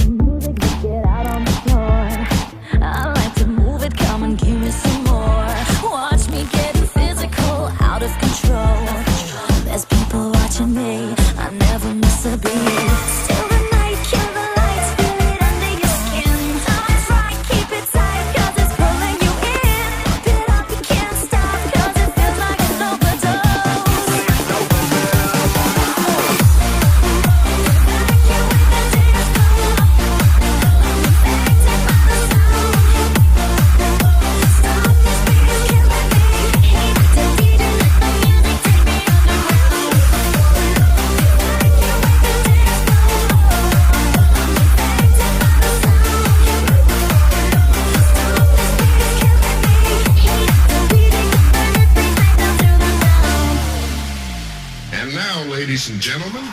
Music, get out on the floor. I like to move it, come and give me some more. Watch me getting physical, out of control. There's people watching me, I never miss a beat. Still the night, kill the lights, feel it under your skin. That's right, keep it tight, cause it's pulling you in. Pump it up, you can't stop, cause it feels like an overdose. And now, ladies and gentlemen.